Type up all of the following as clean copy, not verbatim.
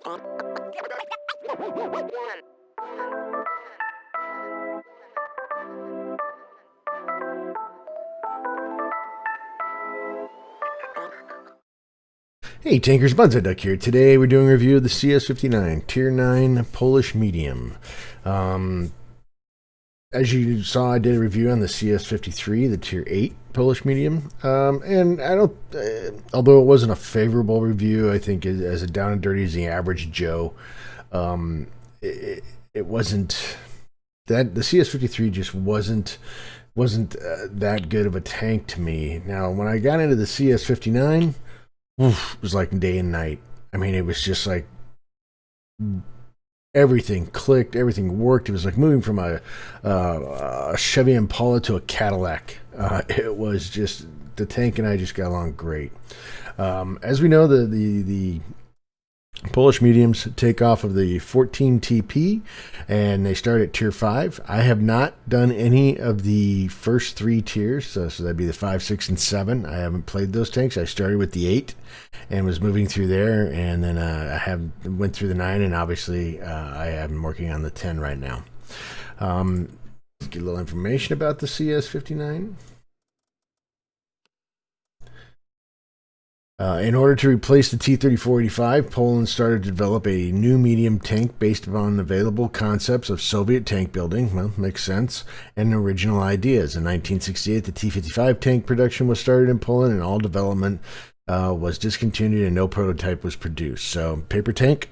Hey Tankers, Bonsai Duck here. Today we're doing a review of the CS-59 Tier 9 Polish Medium. As you saw, I did a review on the CS-53, the Tier 8 Polish Medium. And I don't, although it wasn't a favorable review, I think as a down and dirty as the average Joe, it wasn't, that the CS-53 just wasn't that good of a tank to me. Now, when I got into the CS-59, it was like day and night. I mean, it was just like everything clicked, everything worked. It was like moving from a Chevy Impala to a Cadillac. It was just, the tank and I just got along great. As we know, the Polish mediums take off of the 14 TP and they start at tier 5. I have not done any of the first 3 tiers, so that'd be the 5, 6, and 7. I haven't played those tanks. I started with the 8 and was moving through there, and then I went through the 9, and obviously I am working on the 10 right now. Let's get a little information about the CS-59. In order to replace the T-34-85, Poland started to develop a new medium tank based upon available concepts of Soviet tank building, well, makes sense, and original ideas. In 1968, the T-55 tank production was started in Poland, and all development was discontinued and no prototype was produced. So, paper tank.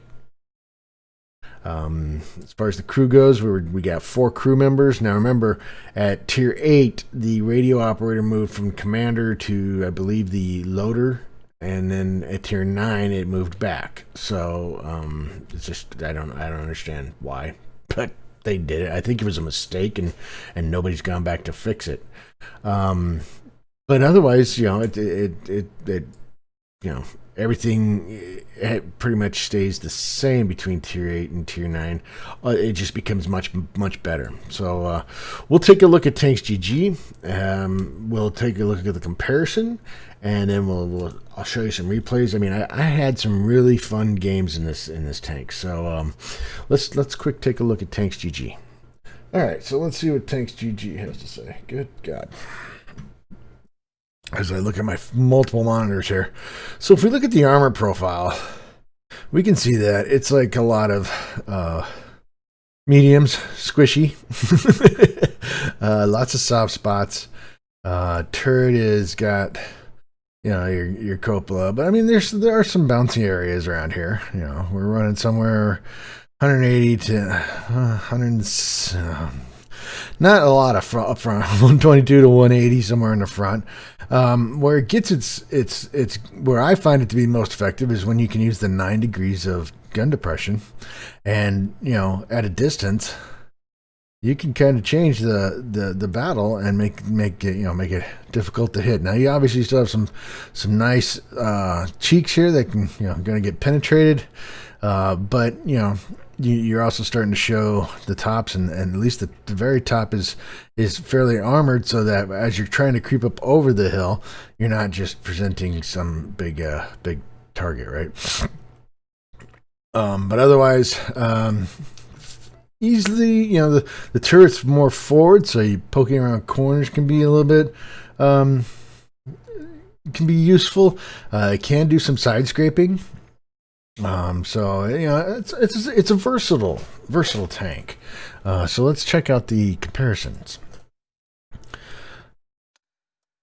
As far as the crew goes, we got 4 crew members. Now remember, at Tier 8, the radio operator moved from commander to, I believe, the loader. And then at tier 9, it moved back. So it's just, I don't understand why, but they did it. I think it was a mistake, and nobody's gone back to fix it. But otherwise, you know, it you know, everything pretty much stays the same between tier 8 and tier 9. It just becomes much better. So we'll take a look at Tanks GG. We'll take a look at the comparison, and then I'll show you some replays. I mean, I had some really fun games in this tank. So let's quick take a look at Tanks GG. All right, so let's see what Tanks GG has to say. Good God. As I look at my multiple monitors here. So if we look at the armor profile, we can see that it's like a lot of mediums, squishy, lots of soft spots. Turret has got, you know, your cupola, but I mean, there are some bouncy areas around here. You know, we're running somewhere 180 to 100. Not a lot of up front, 122 to 180, somewhere in the front. Where it gets it's where I find it to be most effective is when you can use the 9 degrees of gun depression, and you know, at a distance, you can kind of change the battle and make it difficult to hit. Now you obviously still have some nice cheeks here that can, you know, going to get penetrated, but you know, you're also starting to show the tops, and at least the very top is fairly armored, so that as you're trying to creep up over the hill, you're not just presenting some big target, right? But otherwise, easily, you know, the turret's more forward, so you poking around corners can be a little bit can be useful. It can do some side scraping. So you know, it's a versatile tank. So let's check out the comparisons.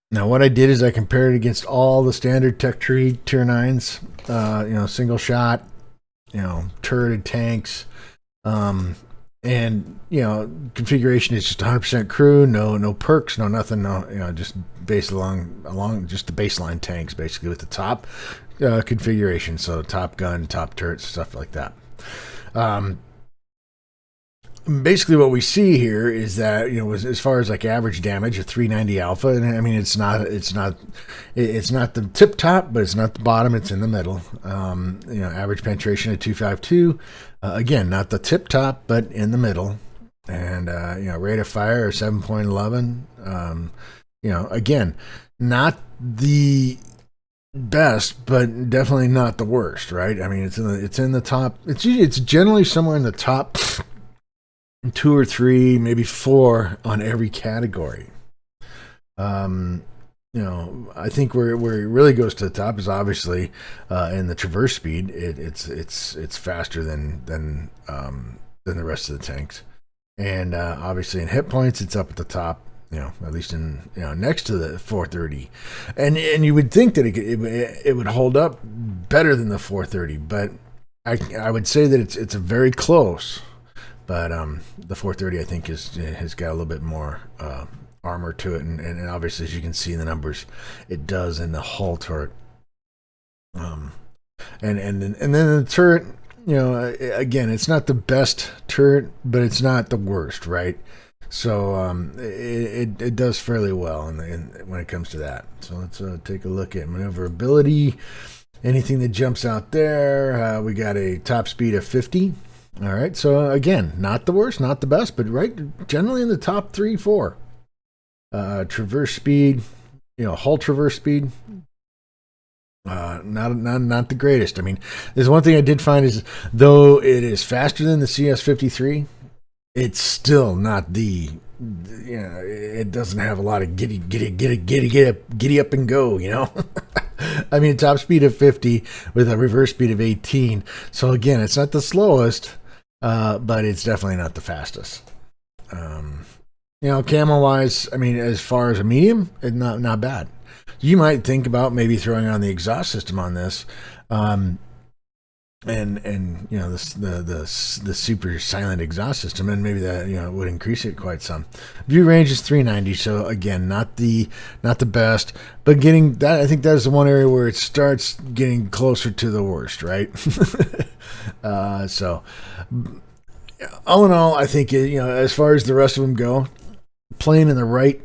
Now what I did is I compared it against all the standard tech tree tier 9s, you know, single shot, you know, turreted tanks, and you know, configuration is just 100% crew, no perks, no nothing, no, you know, just based along just the baseline tanks, basically, with the top configuration, so top gun, top turrets, stuff like that. Basically what we see here is that, you know, as far as like average damage, a 390 alpha, and I mean, it's not the tip top, but it's not the bottom, it's in the middle. You know, average penetration at 252, again, not the tip top, but in the middle. And you know, rate of fire 7.11. You know, again, not the best, but definitely not the worst, right? I mean, it's in the top. It's generally somewhere in the top two or three, maybe four on every category. I think where it really goes to the top is obviously in the traverse speed. It's faster than the rest of the tanks, and obviously in hit points, it's up at the top. At least in next to the 430, and you would think that it would hold up better than the 430, but I would say that it's a very close. But the 430 I think has got a little bit more armor to it, and obviously as you can see in the numbers, it does in the hull turret. And then the turret, again, it's not the best turret, but it's not the worst, right? So it does fairly well when it comes to that. So let's take a look at maneuverability. Anything that jumps out there, we got a top speed of 50. All right, so again, not the worst, not the best, but right generally in the top 3, 4. Traverse speed, hull traverse speed, not the greatest. I mean, there's one thing I did find is though it is faster than the CS-53, it's still not the. It doesn't have a lot of giddy up and go. I mean, top speed of 50 with a reverse speed of 18. So again, it's not the slowest, but it's definitely not the fastest. Camo wise, I mean, as far as a medium, it's not bad. You might think about maybe throwing on the exhaust system on this, and the super silent exhaust system, and maybe that would increase it quite some. View range is 390, so again, not the best, but getting that, I think that's the one area where it starts getting closer to the worst, right? So all in all, I think as far as the rest of them go, playing in the right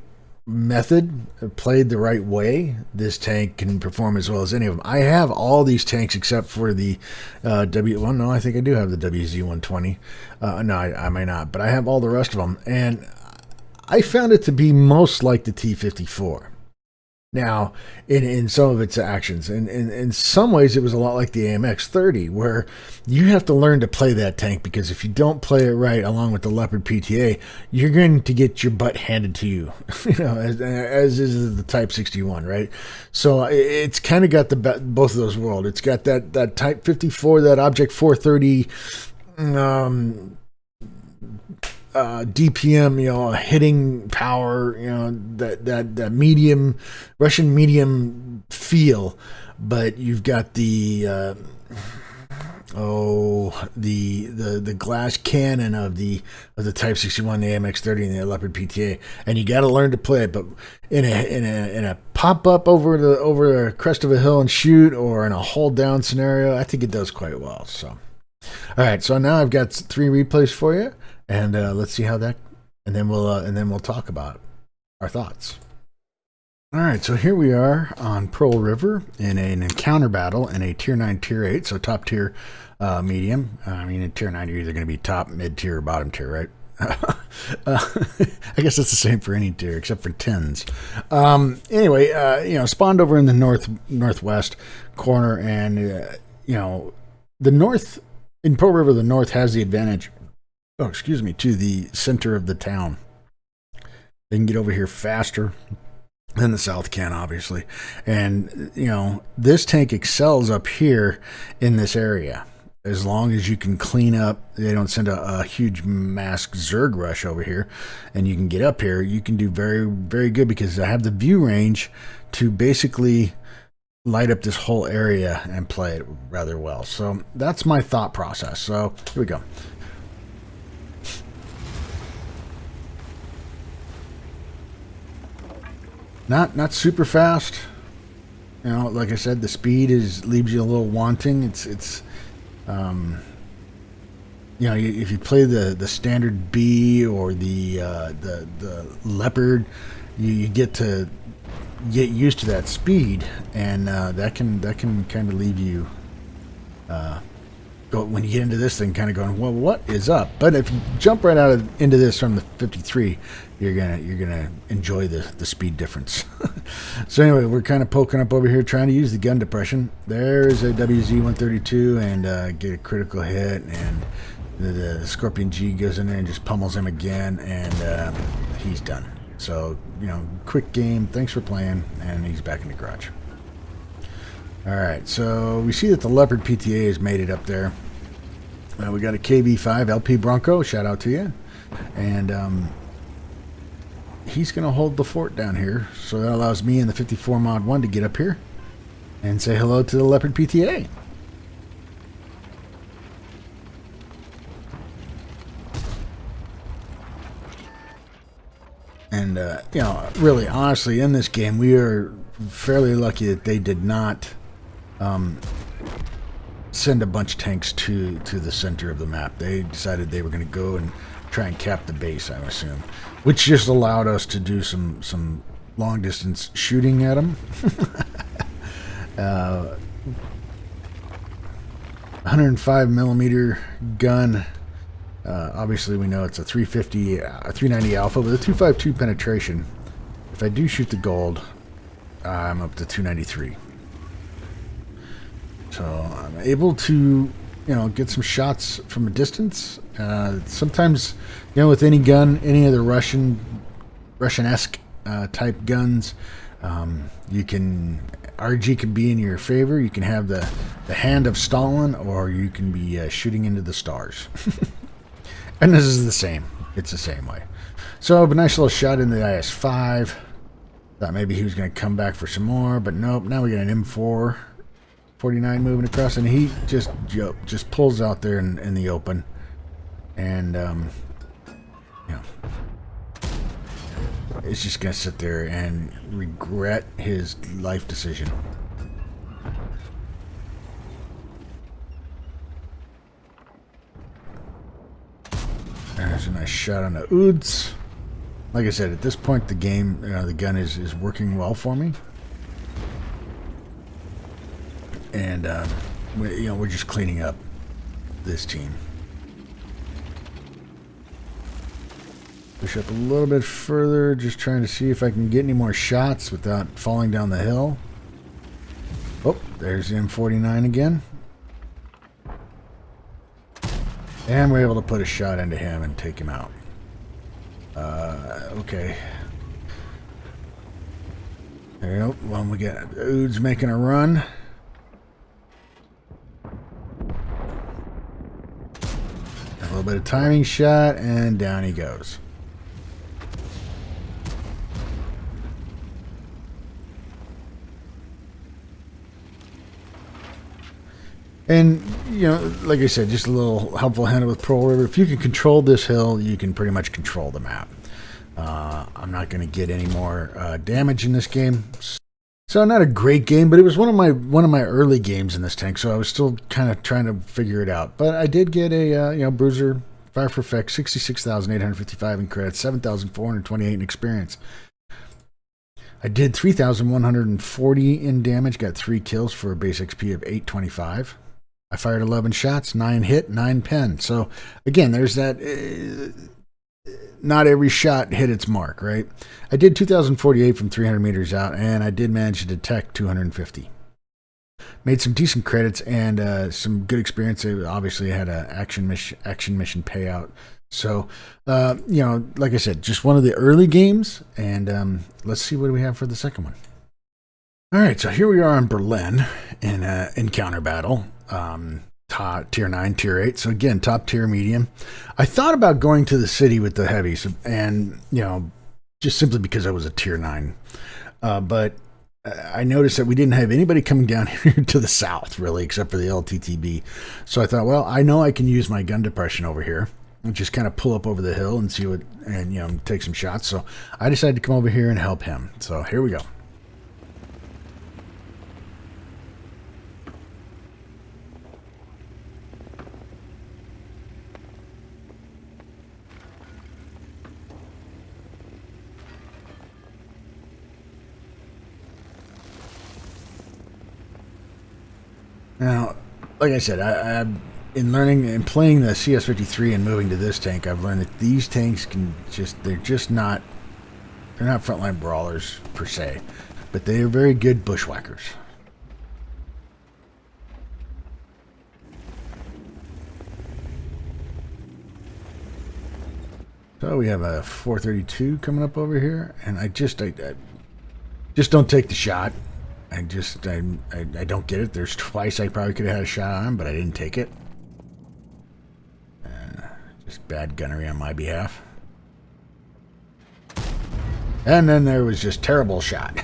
method, played the right way, this tank can perform as well as any of them. I have all these tanks except for the I think I do have the WZ-120. No, I may not, but I have all the rest of them, and I found it to be most like the T-54. Now, in some of its actions, and in some ways it was a lot like the AMX-30, where you have to learn to play that tank, because if you don't play it right along with the Leopard PTA, you're going to get your butt handed to you, as is the Type 61, right? So it's kind of got both of those worlds. It's got that Type 54, that Object 430, DPM, hitting power, that medium Russian medium feel, but you've got the glass cannon of the Type 61, the AMX-30, and the Leopard PTA, and you got to learn to play it. But in a pop up over the crest of a hill and shoot, or in a hold down scenario, I think it does quite well. So, all right, so now I've got 3 replays for you. And let's see how that, and then we'll talk about our thoughts. All right, so here we are on Pearl River in an encounter battle in a Tier 9, Tier 8, so top tier, medium. I mean, in Tier 9, you're either going to be top, mid tier, or bottom tier, right? I guess it's the same for any tier except for 10s. Anyway, spawned over in the northwest corner, and the north in Pearl River, the north has the advantage. To the center of the town. They can get over here faster than the south can, obviously. And, this tank excels up here in this area. As long as you can clean up, they don't send a huge mass Zerg rush over here, and you can get up here, you can do very, very good, because I have the view range to basically light up this whole area and play it rather well. So that's my thought process. So here we go. Not super fast. Like I said, the speed leaves you a little wanting. It's if you play the standard B or the Leopard, you get used to that speed, and that can kind of leave you when you get into this thing, kind of going, well, what is up? But if you jump right into this from the 53, you're gonna enjoy the speed difference. So anyway, we're kind of poking up over here, trying to use the gun depression. There's a WZ-132 and get a critical hit, and the Scorpion G goes in there and just pummels him again, and he's done. So, quick game. Thanks for playing, and he's back in the garage. Alright, so we see that the Leopard PTA has made it up there. We got a KB5 LP Bronco, shout out to you. And he's going to hold the fort down here. So that allows me and the 54 Mod 1 to get up here and say hello to the Leopard PTA. And, really, honestly, in this game, we are fairly lucky that they did not send a bunch of tanks to the center of the map. They decided they were going to go and try and cap the base, I assume, which just allowed us to do some long distance shooting at them. 105 millimeter gun. Obviously, we know it's a 350, 390 alpha with a 252 penetration. If I do shoot the gold, I'm up to 293. So I'm able to, get some shots from a distance. Sometimes, with any gun, any of the Russian-esque type guns, RG can be in your favor. You can have the hand of Stalin, or you can be shooting into the stars. And this is the same. It's the same way. So a nice little shot in the IS-5. Thought maybe he was going to come back for some more, but nope. Now we got an M4 49 moving across, and he just pulls out there in the open, and it's just going to sit there and regret his life decision. There's a nice shot on the Oods. Like I said, at this point, the game, the gun is working well for me. And, we're just cleaning up this team. Push up a little bit further, just trying to see if I can get any more shots without falling down the hill. Oh, there's the M49 again. And we're able to put a shot into him and take him out. Okay. There we go. Well, we got Oods making a run. A little bit of timing shot, and down he goes. And, like I said, just a little helpful hint with Pearl River. If you can control this hill, you can pretty much control the map. I'm not going to get any more damage in this game. So not a great game, but it was one of my early games in this tank, so I was still kind of trying to figure it out. But I did get a bruiser, fire for effect, 66,855 in credits, 7,428 in experience. I did 3,140 in damage, got 3 kills for a base XP of 825. I fired 11 shots, 9 hit, 9 pen. So again, there's that. Not every shot hit its mark, right? I did 2,048 from 300 meters out, and I did manage to detect 250. Made some decent credits and some good experience. I obviously had an action mission payout. So, like I said, just one of the early games, and let's see what we have for the second one. All right, so here we are in Berlin in an encounter battle. Tier 9, Tier 8. So again, top tier medium. I thought about going to the city with the heavies and, just simply because I was a Tier 9. But I noticed that we didn't have anybody coming down here to the south, really, except for the LTTB. So I thought, well, I know I can use my gun depression over here and just kind of pull up over the hill and see what, and, take some shots. So I decided to come over here and help him. So here we go. Now, like I said, in learning and playing the CS-53 and moving to this tank, I've learned that these tanks they're not frontline brawlers per se, but they are very good bushwhackers. So we have a 432 coming up over here, and I just don't take the shot. I don't get it. There's twice I probably could have had a shot on him, but I didn't take it. Just bad gunnery on my behalf. And then there was just terrible shot.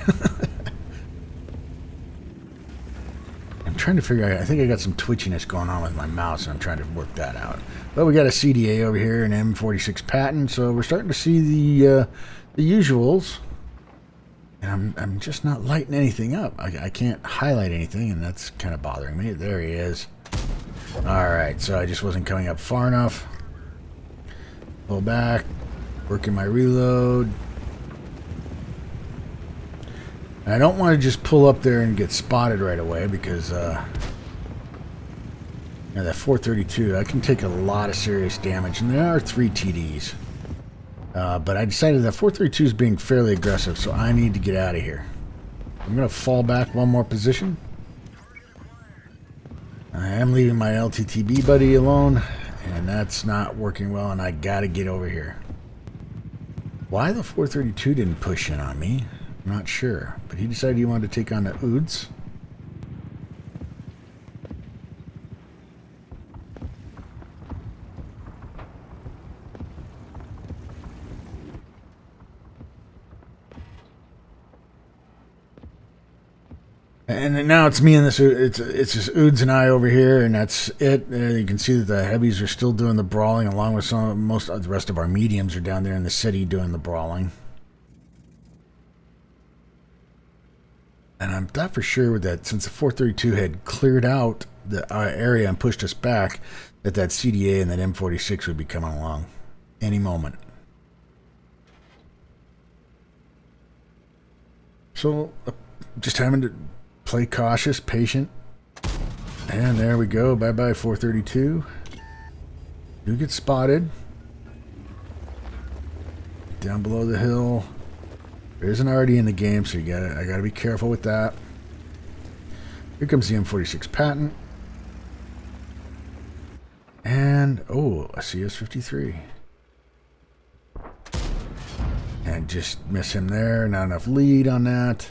I'm trying to figure out, I think I got some twitchiness going on with my mouse, and I'm trying to work that out. But we got a CDA over here, an M46 patent, so we're starting to see the usuals. And I'm just not lighting anything up. I can't highlight anything, and that's kind of bothering me. There he is. Alright, so I just wasn't coming up far enough. Pull back, working my reload. And I don't want to just pull up there and get spotted right away, because that 432, I can take a lot of serious damage, and there are 3 TDs. But I decided that 432 is being fairly aggressive, so I need to get out of here. I'm going to fall back one more position. I am leaving my LTTB buddy alone, and that's not working well, and I got to get over here. Why the 432 didn't push in on me, I'm not sure. But he decided he wanted to take on the Oods. And now it's me and this. It's just Oods and I over here, and that's it. You can see that the heavies are still doing the brawling, along with most of the rest of our mediums are down there in the city doing the brawling. And I'm not for sure that since the 432 had cleared out the area and pushed us back, that CDA and that M46 would be coming along any moment. So just having to play cautious, patient. And there we go. Bye-bye, 432. Do get spotted. Down below the hill. There isn't already in the game, so I gotta be careful with that. Here comes the M46 patent. And, oh, a CS-53. And just miss him there. Not enough lead on that.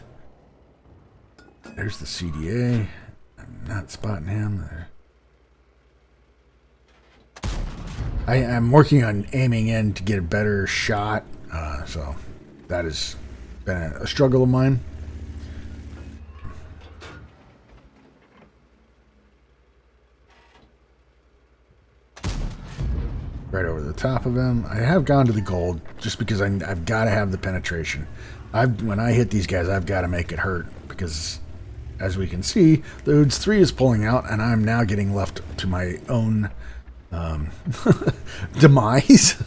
There's the CDA. I'm not spotting him there. I'm working on aiming in to get a better shot, so that has been a struggle of mine. Right over the top of him. I have gone to the gold just because I've got to have the penetration. When I hit these guys, I've got to make it hurt, because as we can see, the Oods 3 is pulling out, and I'm now getting left to my own demise.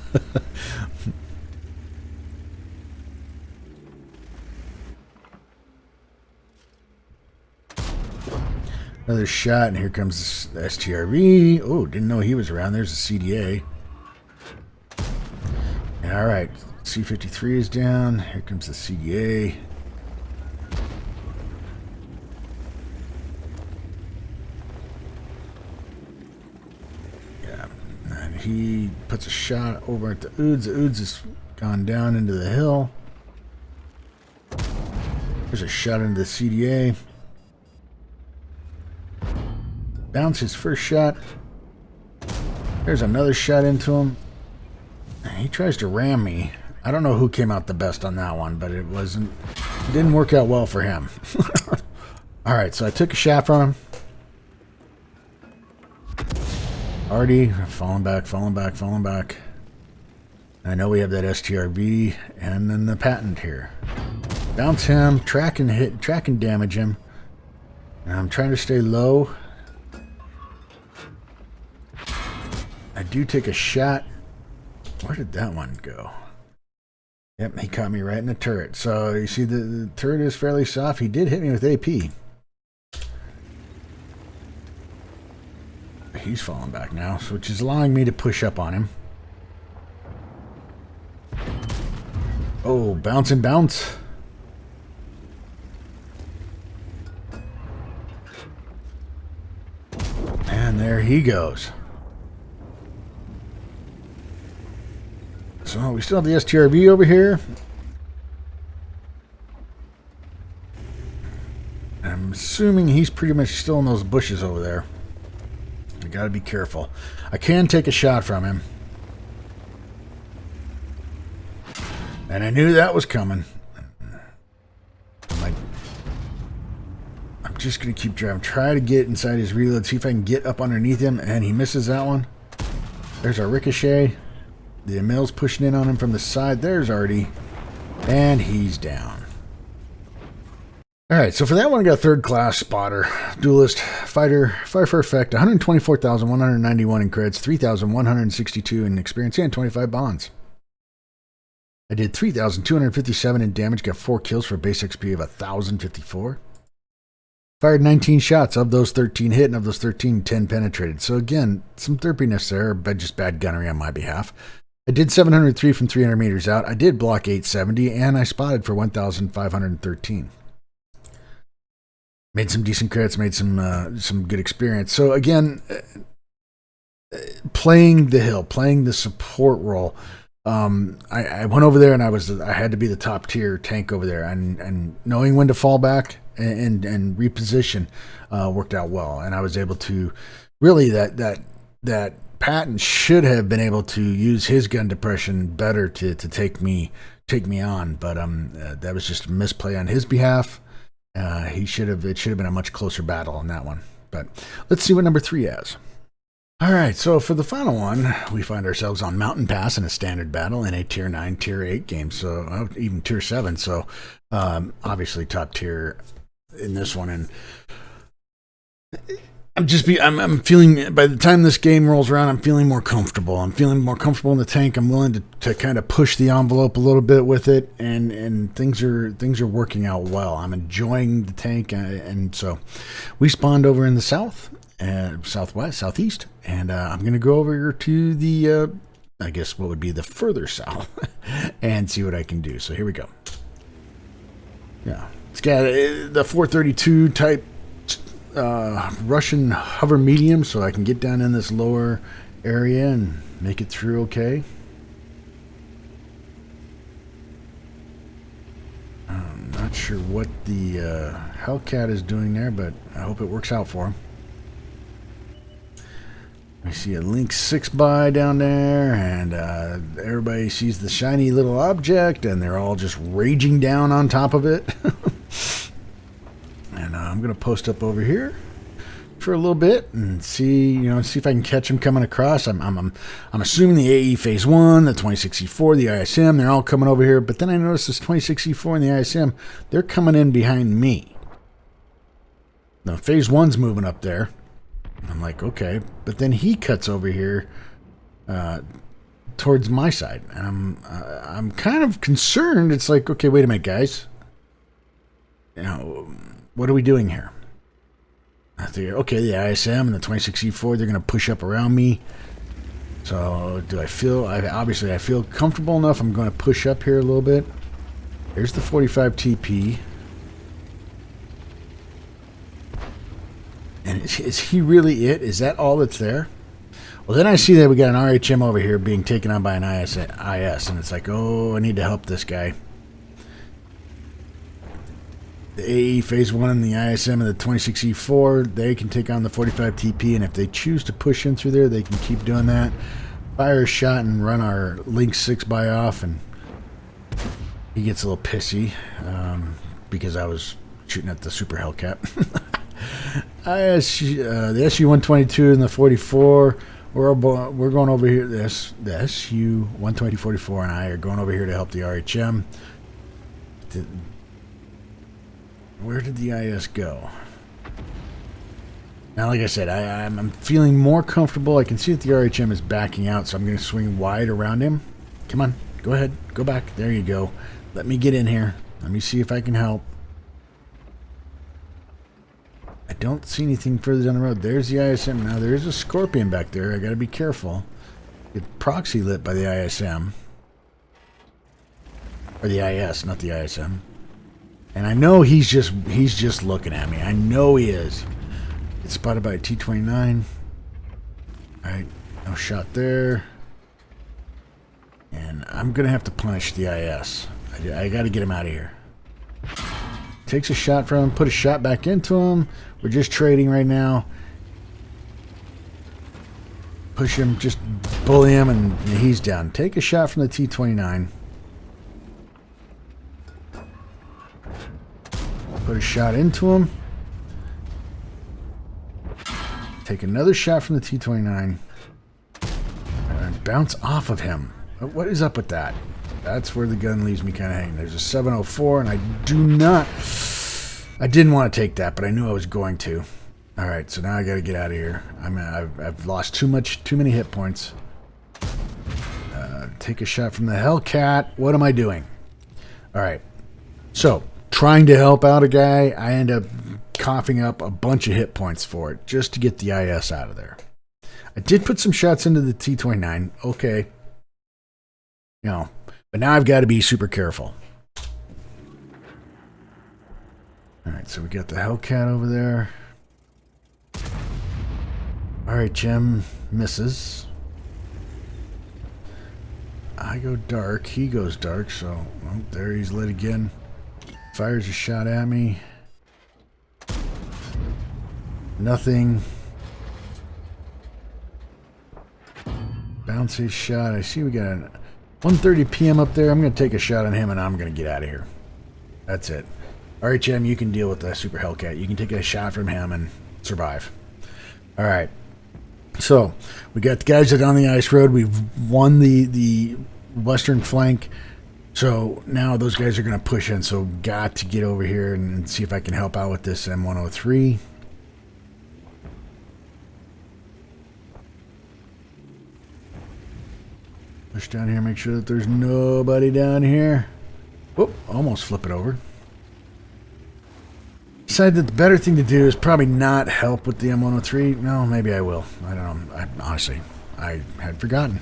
Another shot, and here comes the STRV. Oh, didn't know he was around. There's a CDA. Alright, C-53 is down. Here comes the CDA. He puts a shot over at the Oods. The Oods has gone down into the hill. There's a shot into the CDA. Bounce his first shot. There's another shot into him. He tries to ram me. I don't know who came out the best on that one, but it didn't work out well for him. Alright, so I took a shot from him. Already falling back. I know we have that STRV and then the patent here. Bounce him, track and damage him. And I'm trying to stay low. I do take a shot. Where did that one go? Yep, he caught me right in the turret. So you see the turret is fairly soft. He did hit me with AP. He's falling back now, which is allowing me to push up on him. Oh, bounce and bounce. And there he goes. So we still have the STRB over here. I'm assuming he's pretty much still in those bushes over there. I gotta be careful. I can take a shot from him. And I knew that was coming. I'm just going to keep driving. Try to get inside his reload. See if I can get up underneath him. And he misses that one. There's our ricochet. The Emil's pushing in on him from the side. There's Artie. And he's down. Alright, so for that one I got third class, spotter, duelist, fighter, fire for effect, 124,191 in creds, 3,162 in experience, and 25 bonds. I did 3,257 in damage, got 4 kills for a base XP of 1,054. Fired 19 shots. Of those 13 hit, and of those 13, 10 penetrated. So again, some derpiness there, but just bad gunnery on my behalf. I did 703 from 300 meters out. I did block 870, and I spotted for 1,513. Made some decent crits, made some good experience. So again, playing the hill, playing the support role. I went over there and I had to be the top tier tank over there, and knowing when to fall back and reposition worked out well, and I was able to really that Patton should have been able to use his gun depression better to take me on, but that was just a misplay on his behalf. It should have been a much closer battle on that one. But let's see what number 3 has. All right, so for the final one, we find ourselves on Mountain Pass in a standard battle in a Tier 9, Tier 8 game, so even Tier 7, so obviously top tier in this one. And I'm feeling, by the time this game rolls around, I'm feeling more comfortable. I'm feeling more comfortable in the tank. I'm willing to kind of push the envelope a little bit with it, and things are working out well. I'm enjoying the tank, and so we spawned over in the south. Southeast, and I'm going to go over to the, I guess what would be the further south, and see what I can do. So here we go. Yeah, it's got the 432 type Russian hover medium, so I can get down in this lower area and make it through okay. I'm not sure what the Hellcat is doing there, but I hope it works out for him. I see a Link 6x down there, and everybody sees the shiny little object, and they're all just raging down on top of it. And I'm going to post up over here for a little bit and see if I can catch them coming across. I'm assuming the AE Phase 1, the 26E4, the ISM, they're all coming over here, but then I noticed this 26E4 and the ISM, they're coming in behind me. Now, Phase 1's moving up there. I'm like, okay, but then he cuts over here towards my side, and I'm kind of concerned. It's like, okay, wait a minute, guys. What are we doing here? I figure, okay, the ISM and the 26E4, they're going to push up around me. So do I feel? Obviously, I feel comfortable enough. I'm going to push up here a little bit. There's the 45 TP. And is he really it? Is that all that's there? Well, then I see that we got an RHM over here being taken on by an IS, and it's like, oh, I need to help this guy. The AE Phase 1 and the ISM and the 26E4, they can take on the 45 TP, and if they choose to push in through there, they can keep doing that. Fire a shot and run our Link 6x off, and he gets a little pissy because I was shooting at the Super Hellcat. The SU-122 and the 44, we're going over here. The SU-120-44 and I are going over here to help the RHM. Where did the IS go? Now, like I said, I'm feeling more comfortable. I can see that the RHM is backing out, so I'm going to swing wide around him. Come on, go ahead, go back. There you go. Let me get in here. Let me see if I can help. I don't see anything further down the road. There's the ISM. Now, there's a Scorpion back there. I got to be careful. Get proxy lit by the ISM. Or the IS, not the ISM. And I know he's just looking at me. I know he is. It's spotted by a T-29. Alright, no shot there. And I'm going to have to punish the IS. I got to get him out of here. Takes a shot from him, put a shot back into him. We're just trading right now. Push him, just bully him, and he's down. Take a shot from the T-29. Put a shot into him. Take another shot from the T-29. And bounce off of him. What is up with that? That's where the gun leaves me kind of hanging. There's a 704, and I didn't want to take that, but I knew I was going to. All right, so now I got to get out of here. I've lost too many hit points. Take a shot from the Hellcat. What am I doing? All right, so trying to help out a guy, I end up coughing up a bunch of hit points for it just to get the IS out of there. I did put some shots into the T-29. Okay. You know, but now I've got to be super careful. Alright, so we got the Hellcat over there. Alright, Jim misses. I go dark. He goes dark, so oh, there he's lit again. Fires a shot at me. Nothing. Bounce his shot. I see we got a 1:30 p.m. up there. I'm going to take a shot on him, and I'm going to get out of here. That's it. All right, Jim, you can deal with the Super Hellcat. You can take a shot from him and survive. All right. So we got the guys that are on the ice road. We've won the western flank. So now those guys are going to push in. So got to get over here and see if I can help out with this M103. Push down here, make sure that there's nobody down here. Whoop, almost flip it over. Decided that the better thing to do is probably not help with the M103. No, maybe I will. I don't know. Honestly, I had forgotten.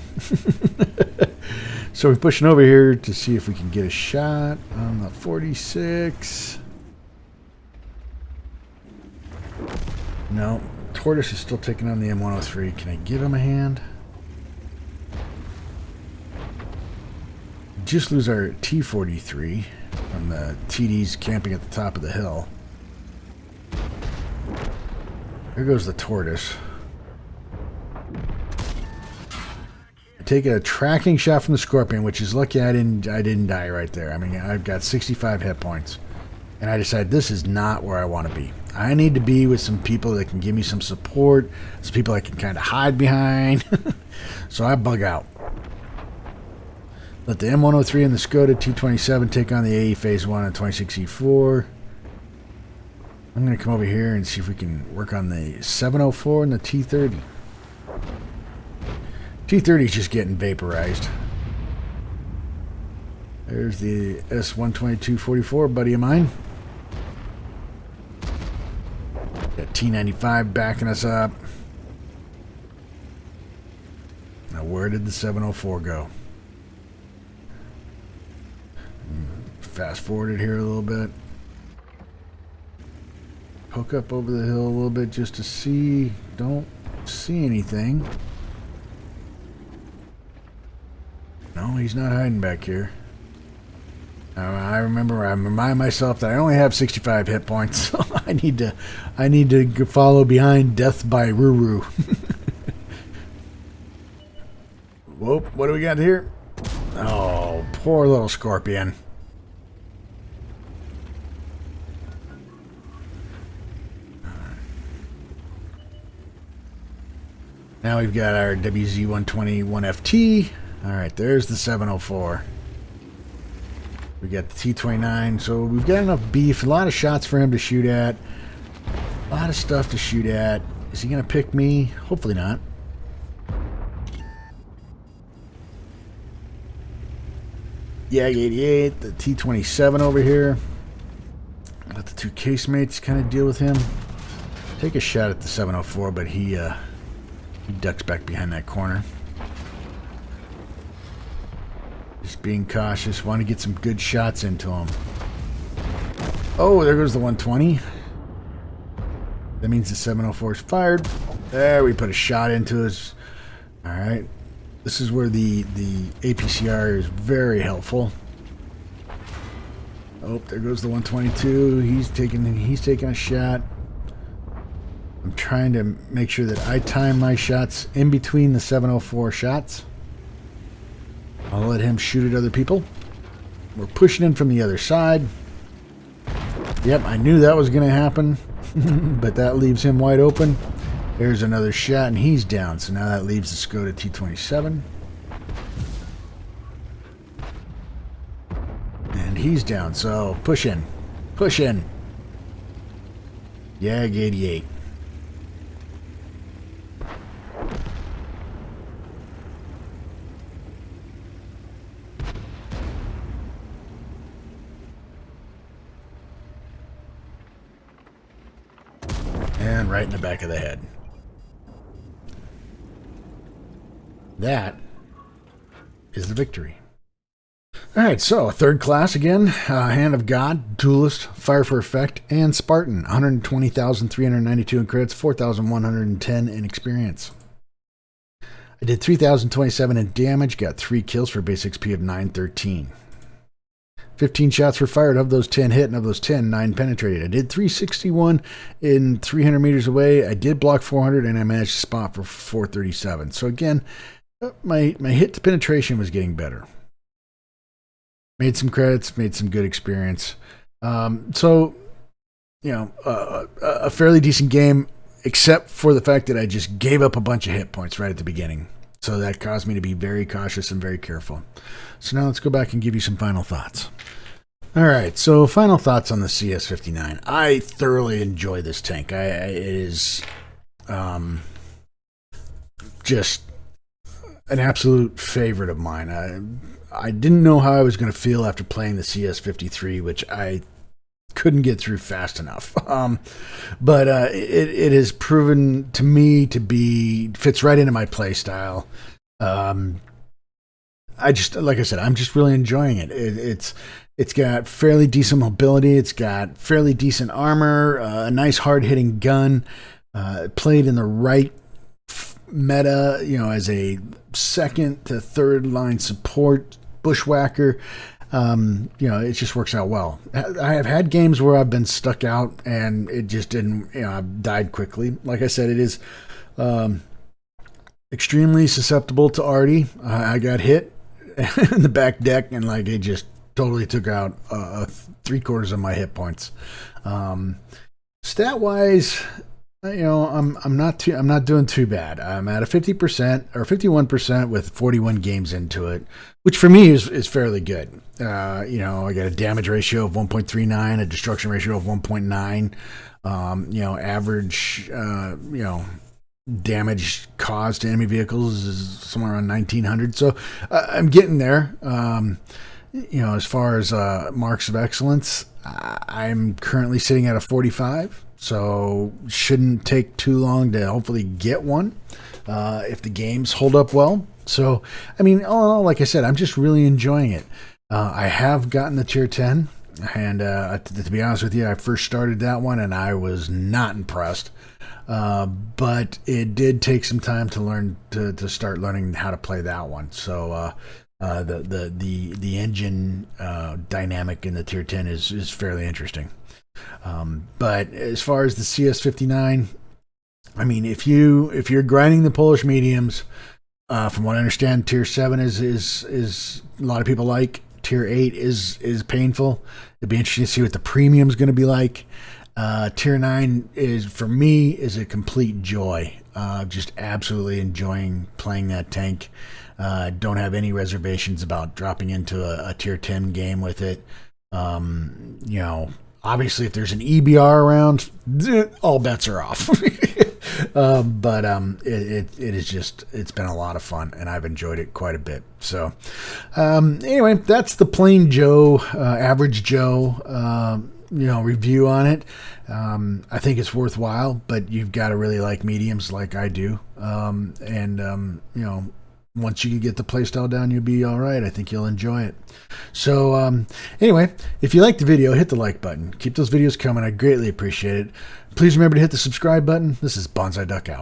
So we're pushing over here to see if we can get a shot on the 46. No, Tortoise is still taking on the M103. Can I give him a hand? Just lose our T-43 from the TDs camping at the top of the hill. There goes the Tortoise. I take a tracking shot from the Scorpion, which is lucky I didn't die right there. I mean, I've got 65 hit points. And I decided this is not where I want to be. I need to be with some people that can give me some support, some people I can kind of hide behind. So I bug out. Let the M103 and the Skoda T-27 take on the AE Phase 1 and 26E4. I'm going to come over here and see if we can work on the 704 and the T-30. T-30 is just getting vaporized. There's the S-122-44, buddy of mine. Got T-95 backing us up. Now where did the 704 go? Fast forwarded here a little bit. Poke up over the hill a little bit just to see. Don't see anything. No, he's not hiding back here. I remind myself that I only have 65 hit points, so I need to follow behind Death by Ruru. Whoop! What do we got here? Oh, poor little Scorpion. Now we've got our WZ-121FT. Alright, there's the 704. We got the T-29, so we've got enough beef. A lot of shots for him to shoot at. A lot of stuff to shoot at. Is he going to pick me? Hopefully not. YAG 88, the T-27 over here. Let the two casemates kind of deal with him. Take a shot at the 704, but he ducks back behind that corner. Just being cautious. Want to get some good shots into him. Oh, there goes the 120. That means the 704 is fired. There, we put a shot into us. All right. This is where the APCR is very helpful. Oh, there goes the 122. He's taking a shot. I'm trying to make sure that I time my shots in between the 704 shots. I'll let him shoot at other people. We're pushing in from the other side. Yep, I knew that was going to happen, but that leaves him wide open. There's another shot, and he's down. So now that leaves the Skoda T27. And he's down, so push in. Push in. YAG 88. And right in the back of the head. That is the victory. Alright, so third class again. Hand of God, Duelist, Fire for Effect, and Spartan. 120,392 in credits, 4,110 in experience. I did 3,027 in damage, got 3 kills for base XP of 913. 15 shots were fired. Of those 10 hit, and of those 10, 9 penetrated. I did 361 in 300 meters away. I did block 400, and I managed to spot for 437. So again, my hit to penetration was getting better. Made some credits, made some good experience. So, you know, a fairly decent game, except for the fact that I just gave up a bunch of hit points right at the beginning. So that caused me to be very cautious and very careful. So now let's go back and give you some final thoughts. All right, so final thoughts on the CS-59. I thoroughly enjoy this tank. It is just an absolute favorite of mine. I didn't know how I was going to feel after playing the CS-53, which I couldn't get through fast enough. But it has proven to me to be, fits right into my play style. I just, like I said, I'm just really enjoying it. It's got fairly decent mobility. It's got fairly decent armor, a nice hard-hitting gun, played in the right meta, you know, as a second to third line support bushwhacker. You know, it just works out well. I have had games where I've been stuck out and it just didn't, you know, I've died quickly. Like I said, it is extremely susceptible to arty. I got hit in the back deck and like it just totally took out 3/4 of my hit points. Stat wise, you know, I'm not doing too bad. I'm at a 50% or 51% with 41 games into it, which for me is fairly good. You know, I got a damage ratio of 1.39, a destruction ratio of 1.9. You know, average you know, damage caused to enemy vehicles is somewhere around 1900. So I'm getting there. You know, as far as marks of excellence, I'm currently sitting at a 45. So shouldn't take too long to hopefully get one if the games hold up well. So, I mean, all in all, like I said, I'm just really enjoying it. I have gotten the tier 10, and to be honest with you, I first started that one, and I was not impressed. But it did take some time to learn to start learning how to play that one. So the engine dynamic in the tier 10 is fairly interesting. But as far as the CS-59, I mean, if you're grinding the Polish mediums, from what I understand, tier 7 is a lot of people like. Tier 8 is painful. It'd be interesting to see what the premium is going to be like. Tier 9 is, for me, is a complete joy. Just absolutely enjoying playing that tank. Don't have any reservations about dropping into a tier 10 game with it. You know, obviously, if there's an EBR around, all bets are off. But it is just, it's been a lot of fun, and I've enjoyed it quite a bit. So anyway, that's the plain Joe, average Joe review on it. I think it's worthwhile, but you've got to really like mediums like I do. Once you can get the playstyle down, you'll be all right. I think you'll enjoy it. So anyway, if you liked the video, hit the like button. Keep those videos coming. I greatly appreciate it. Please remember to hit the subscribe button. This is Bonsai Duck out.